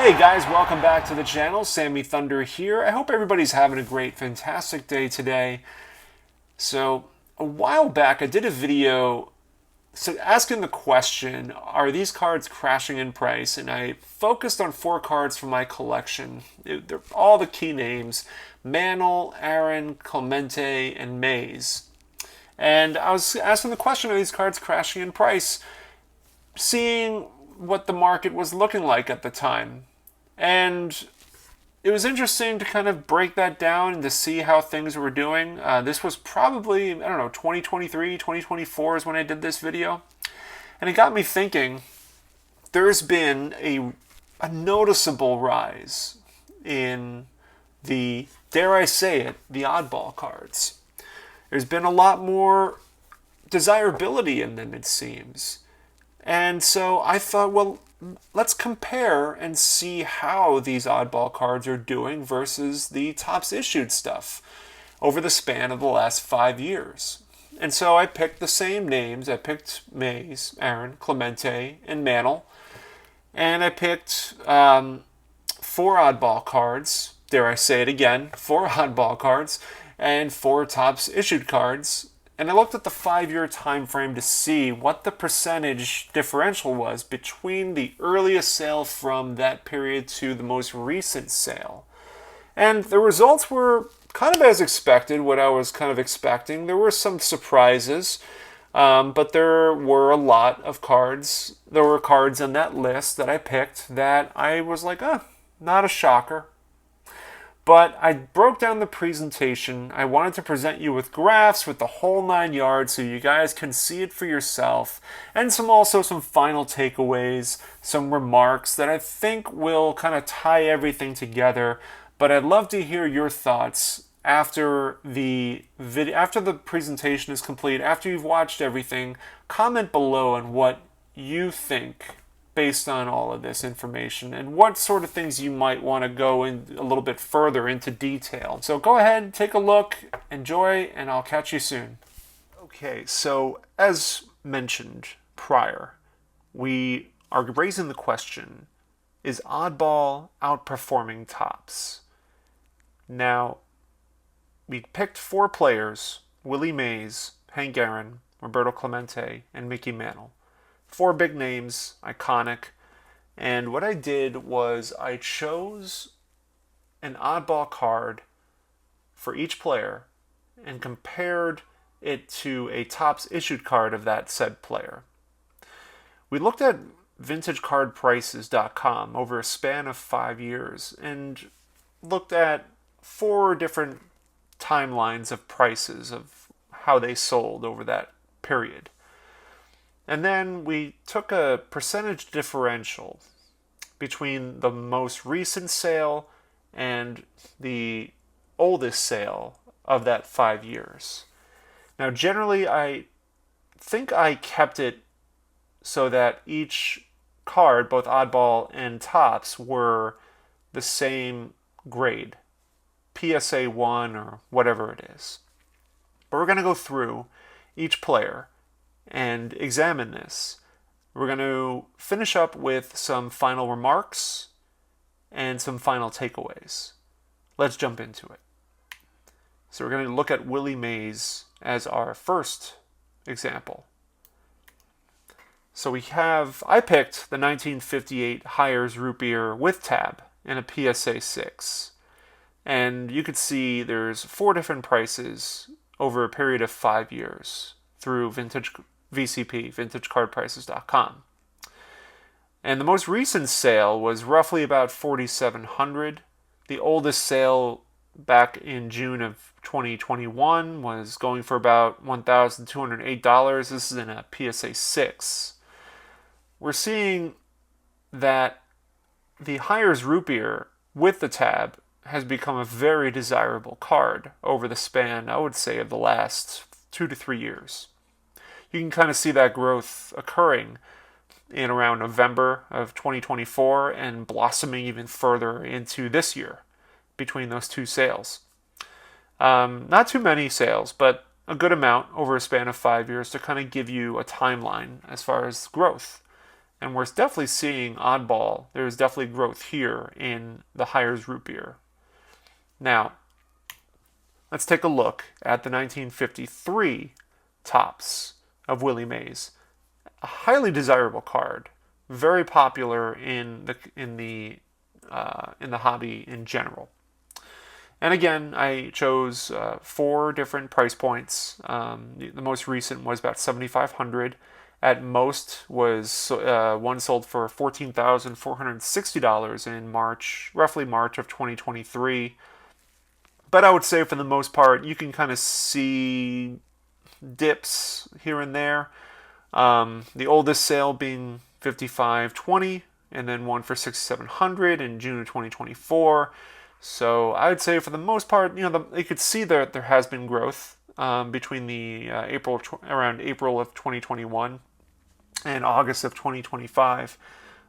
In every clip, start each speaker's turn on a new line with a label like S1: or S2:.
S1: Hey guys, welcome back to the channel. Sammy Thunder here. I hope everybody's having a great, fantastic day today. So, a while back I did a video asking the question, are these cards crashing in price? And I focused on 4 cards from my collection. They're all the key names: Mantle, Aaron, Clemente, and Mays. And I was asking the question, are these cards crashing in price? Seeing what the market was looking like at the time. And it was interesting to kind of break that down and to see how things were doing. This was probably, 2023, 2024 is when I did this video. And it got me thinking, there's been a noticeable rise in the, dare I say it, the oddball cards. There's been a lot more desirability in them, it seems. And so I thought, well, let's compare and see how these oddball cards are doing versus the Topps issued stuff over the span of the last 5 years. And so I picked the same names. I picked Mays, Aaron, Clemente, and Mantle. And I picked 4 oddball cards. Dare I say it again, 4 oddball cards and 4 Topps issued cards. And I looked at the 5-year time frame to see what the percentage differential was between the earliest sale from that period to the most recent sale. And the results were kind of as expected, what I was kind of expecting. There were some surprises, but there were a lot of cards. There were cards on that list that I picked that I was like, not a shocker. But I broke down the presentation. I wanted to present you with graphs with the whole 9 yards so you guys can see it for yourself. And also some final takeaways, some remarks that I think will kind of tie everything together. But I'd love to hear your thoughts after the video, after the presentation is complete, after you've watched everything. Comment below on what you think based on all of this information and what sort of things you might want to go in a little bit further into detail. So go ahead, take a look, enjoy, and I'll catch you soon. Okay, so as mentioned prior, we are raising the question, is Oddball outperforming Topps? Now, we picked 4 players: Willie Mays, Hank Aaron, Roberto Clemente, and Mickey Mantle. 4 big names, iconic. And what I did was I chose an oddball card for each player and compared it to a Topps issued card of that said player. We looked at vintagecardprices.com over a span of 5 years and looked at 4 different timelines of prices of how they sold over that period. And then we took a percentage differential between the most recent sale and the oldest sale of that 5 years. Now, generally, I think I kept it so that each card, both oddball and Topps, were the same grade, PSA 1 or whatever it is. But we're going to go through each player and examine this. We're going to finish up with some final remarks and some final takeaways. Let's jump into it. So we're going to look at Willie Mays as our first example. So I picked the 1958 Hires Root Beer with tab and a PSA 6. And you could see there's 4 different prices over a period of 5 years through VCP, vintagecardprices.com. And the most recent sale was roughly about $4,700. The oldest sale back in June of 2021 was going for about $1,208. This is in a PSA 6. We're seeing that the Hires Root Beer with the tab has become a very desirable card over the span, I would say, of the last 2 to 3 years. You can kind of see that growth occurring in around November of 2024 and blossoming even further into this year between those 2 sales. Not too many sales, but a good amount over a span of 5 years to kind of give you a timeline as far as growth. And we're definitely seeing Oddball. There's definitely growth here in the Hires root beer. Now, let's take a look at the 1953 tops of Willie Mays. A highly desirable card, very popular in the hobby in general. And again, I chose 4 different price points. The most recent was about $7,500. At most was one sold for $14,460 in March, roughly March of 2023. But I would say for the most part, you can kind of see dips here and there. The oldest sale being $5,520, and then one for $6,700 in June of 2024. So I would say for the most part, you could see that there has been growth between the around April of 2021 and August of 2025.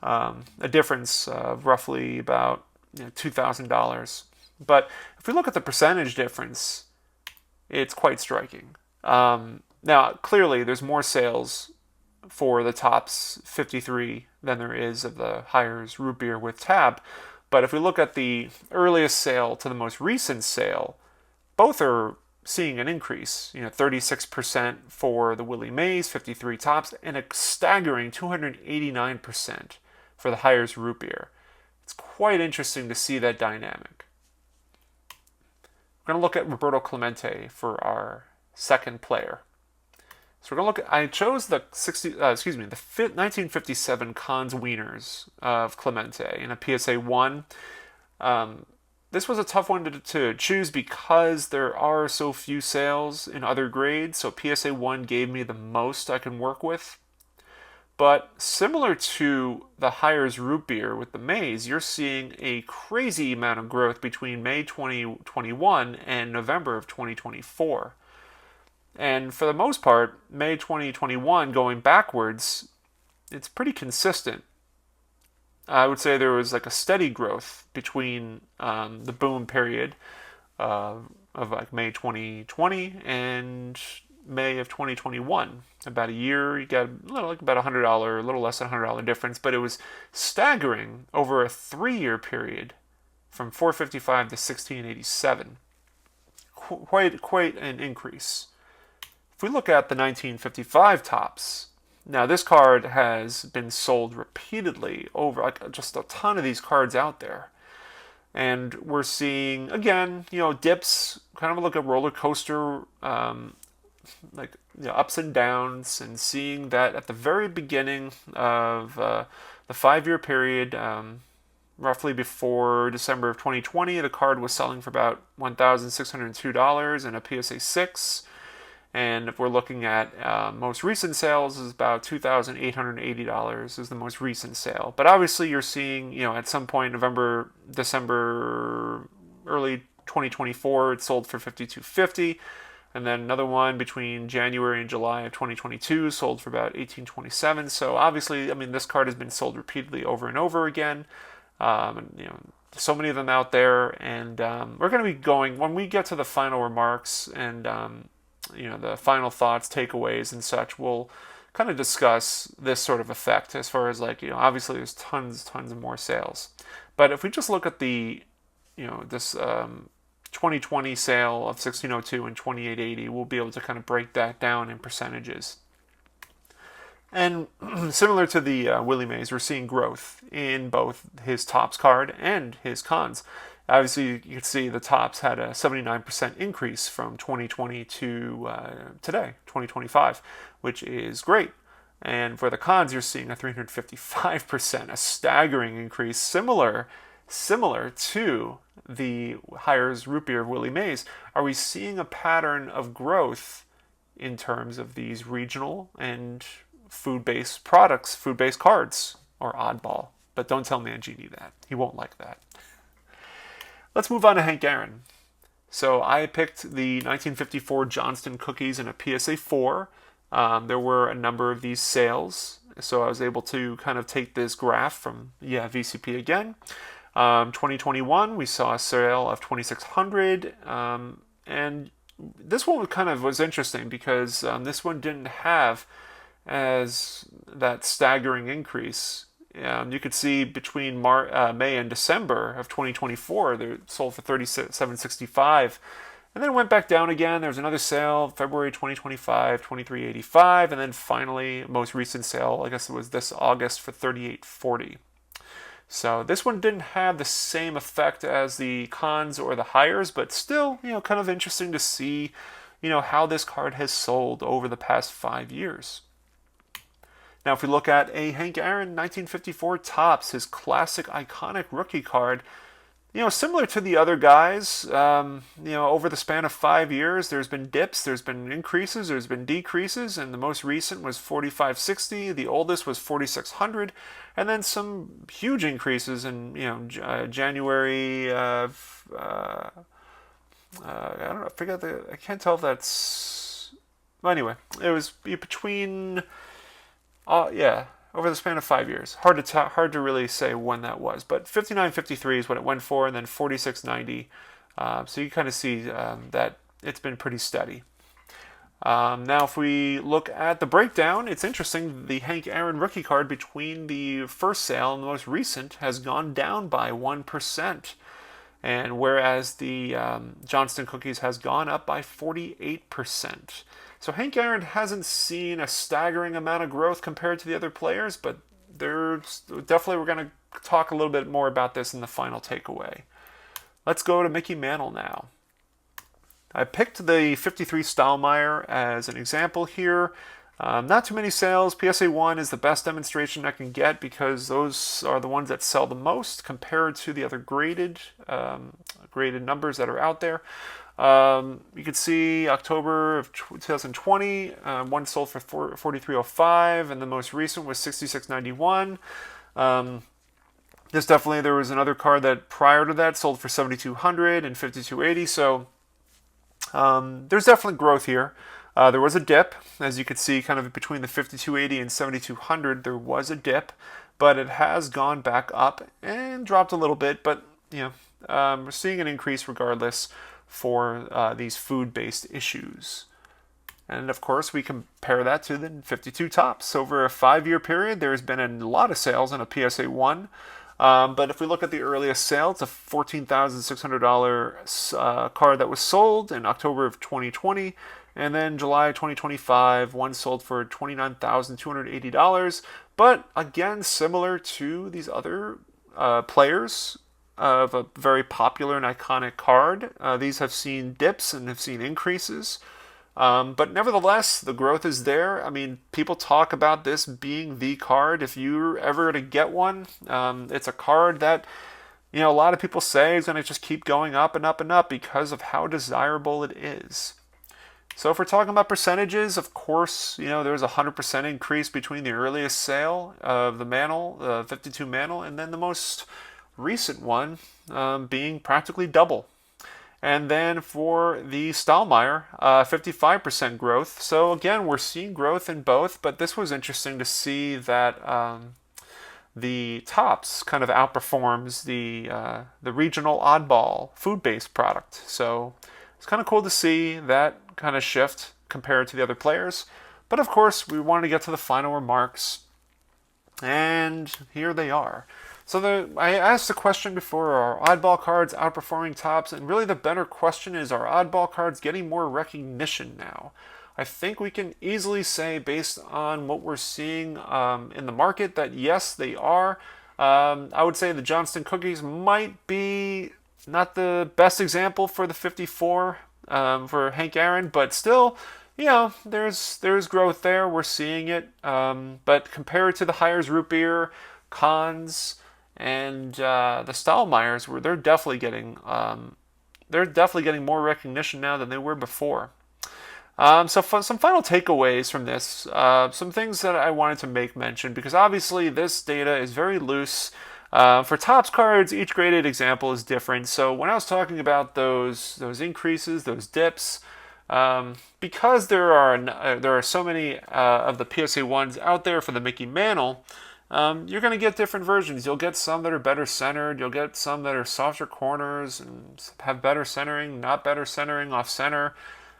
S1: A difference of roughly about $2,000. But if we look at the percentage difference, it's quite striking. Now, clearly, there's more sales for the Tops 53 than there is of the Hires root beer with tab. But if we look at the earliest sale to the most recent sale, both are seeing an increase. 36% for the Willie Mays 53 Tops, and a staggering 289% for the Hires root beer. It's quite interesting to see that dynamic. We're going to look at Roberto Clemente for our second player. So we're going to look at, I chose the 1957 Kahn's Wieners of Clemente in a PSA 1. This was a tough one to choose because there are so few sales in other grades, so PSA 1 gave me the most I can work with. But similar to the Hires root beer with the Mays, you're seeing a crazy amount of growth between May 2021 and November of 2024. And for the most part, May 2021 going backwards, it's pretty consistent. I would say there was like a steady growth between the boom period of like May 2020 and May of 2021. About a year, you got about $100, a little less than $100 difference, but it was staggering over a 3-year period from $455 to $1687. Quite an increase. If we look at the 1955 Tops, now this card has been sold repeatedly over just a ton of these cards out there. And we're seeing, again, dips, kind of like a roller coaster, ups and downs, and seeing that at the very beginning of the 5-year period, roughly before December of 2020, the card was selling for about $1,602 in a PSA 6. And if we're looking at most recent sales, is about $2,880 is the most recent sale. But obviously you're seeing, at some point November, December, early 2024, it sold for $5,250. And then another one between January and July of 2022 sold for about $1,827. So obviously, this card has been sold repeatedly over and over again. So many of them out there. And we're going to be going, when we get to the final remarks and the final thoughts, takeaways, and such, we'll kind of discuss this sort of effect as far as obviously there's tons of more sales. But if we just look at the, this 2020 sale of 1602 and 2880, we'll be able to kind of break that down in percentages. And similar to the Willie Mays, we're seeing growth in both his Tops card and his Kahns. Obviously, you can see the Tops had a 79% increase from 2020 to today, 2025, which is great. And for the Kahns, you're seeing a 355%, a staggering increase, similar to the Hires root beer of Willie Mays. Are we seeing a pattern of growth in terms of these regional and food-based products, food-based cards, or Oddball? But don't tell Mangini that. He won't like that. Let's move on to Hank Aaron. So I picked the 1954 Johnston Cookies in a PSA 4. There were a number of these sales, so I was able to kind of take this graph from VCP again. 2021, we saw a sale of 2,600, and this one kind of was interesting because this one didn't have as that staggering increase. You could see between May and December of 2024, they sold for $37.65, and then it went back down again. There was another sale February 2025, $23.85, and then finally, most recent sale, I guess it was this August, for $38.40. So this one didn't have the same effect as the Kahns or the Highers, but still, kind of interesting to see, how this card has sold over the past 5 years. Now, if we look at a Hank Aaron 1954 Topps, his classic iconic rookie card, similar to the other guys, over the span of 5 years, there's been dips, there's been increases, there's been decreases, and the most recent was 4560, the oldest was 4600, and then some huge increases in, January, I don't know, I can't tell if that's, well, anyway, it was between, over the span of 5 years. Hard to really say when that was, but 59.53 is what it went for, and then 46.90. So you kind of see that it's been pretty steady. Now, if we look at the breakdown, it's interesting. The Hank Aaron rookie card between the first sale and the most recent has gone down by 1%, and whereas the Johnston Cookies has gone up by 48%. So Hank Aaron hasn't seen a staggering amount of growth compared to the other players, but there's definitely, we're going to talk a little bit more about this in the final takeaway. Let's go to Mickey Mantle now. I picked the 53 Stahl-Meyer as an example here. Not too many sales. PSA 1 is the best demonstration I can get because those are the ones that sell the most compared to the other graded numbers that are out there. You can see October of 2020, one sold for $43.05, and the most recent was $66.91. There was another card that prior to that sold for $7,200 and $52.80. So there's definitely growth here. There was a dip, as you could see, kind of between the $52.80 and $7,200. There was a dip, but it has gone back up and dropped a little bit. But we're seeing an increase regardless for these food-based issues. And of course, we compare that to the 52 Topps. Over a 5-year period, there's been a lot of sales in a PSA 1. But if we look at the earliest sale, it's a $14,600 card that was sold in October of 2020. And then July 2025, one sold for $29,280. But again, similar to these other players of a very popular and iconic card, these have seen dips and have seen increases. But nevertheless, the growth is there. I mean, people talk about this being the card. If you're ever to get one, it's a card that, a lot of people say is going to just keep going up and up and up because of how desirable it is. So if we're talking about percentages, of course, there's a 100% increase between the earliest sale of the Mantle, the 52 Mantle, and then the most recent one being practically double. And then for the Stahl-Meyer, 55% growth. So again, we're seeing growth in both, but this was interesting to see that the Topps kind of outperforms the regional Oddball food-based product. So it's kind of cool to see that kind of shift compared to the other players. But of course, we wanted to get to the final remarks, and here they are. So I asked the question before, are Oddball cards outperforming Topps? And really the better question is, are Oddball cards getting more recognition now? I think we can easily say, based on what we're seeing in the market, that yes, they are. I would say the Johnston Cookies might be not the best example for the 54 for Hank Aaron, but still, there's growth there. We're seeing it. But compared to the Highers Root Beer, Kahn's, and the Stahl-Meyers, they're definitely getting more recognition now than they were before. So some final takeaways from this, some things that I wanted to make mention, because obviously this data is very loose. For Topps cards, each graded example is different. So when I was talking about those increases, those dips, because there are so many of the PSA 1s out there for the Mickey Mantle, you're going to get different versions. You'll get some that are better centered. You'll get some that are softer corners and have better centering, not better centering, off center.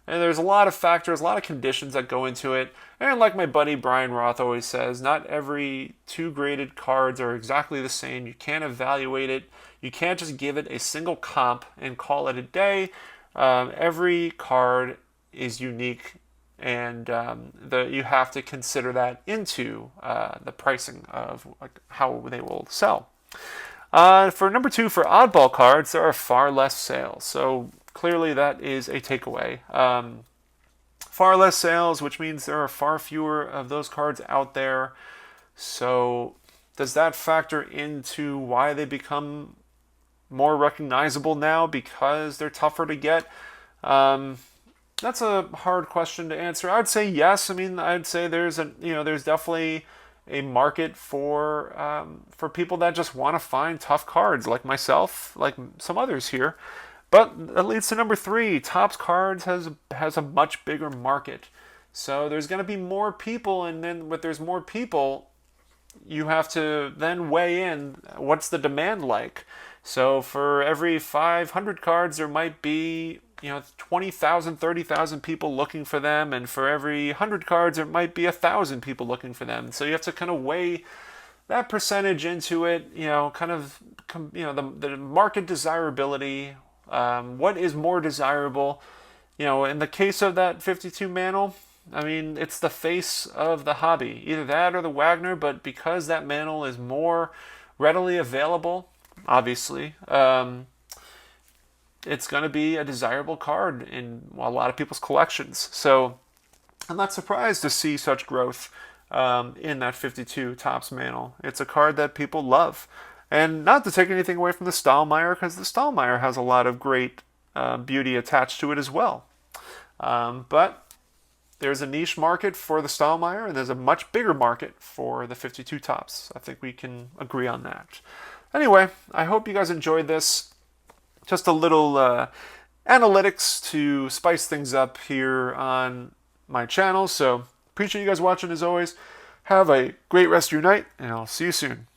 S1: And there's a lot of factors, a lot of conditions that go into it. And like my buddy Brian Roth always says, not every 2 graded cards are exactly the same. You can't evaluate it. You can't just give it a single comp and call it a day. Every card is unique, and you have to consider that into the pricing of like how they will sell. For number 2, for oddball cards, there are far less sales. So clearly that is a takeaway. Far less sales, which means there are far fewer of those cards out there. So does that factor into why they become more recognizable now because they're tougher to get? That's a hard question to answer. I'd say yes. I mean, I'd say there's definitely a market for people that just want to find tough cards, like myself, like some others here. But that leads to number 3. Topps Cards has a much bigger market. So there's going to be more people, and then when there's more people, you have to then weigh in what's the demand like. So for every 500 cards, there might be 20,000, 30,000 people looking for them, and for every 100 cards, there might be 1,000 people looking for them. So you have to kind of weigh that percentage into it. The market desirability. What is more desirable? In the case of that 52 Mantle, I mean, it's the face of the hobby. Either that or the Wagner, but because that Mantle is more readily available, obviously, it's going to be a desirable card in a lot of people's collections. So I'm not surprised to see such growth in that 52 Topps Mantle. It's a card that people love. And not to take anything away from the Stahl-Meyer, because the Stahl-Meyer has a lot of great beauty attached to it as well. But there's a niche market for the Stahl-Meyer, and there's a much bigger market for the 52 Topps. I think we can agree on that. Anyway, I hope you guys enjoyed this. Just a little analytics to spice things up here on my channel. So appreciate you guys watching as always. Have a great rest of your night, and I'll see you soon.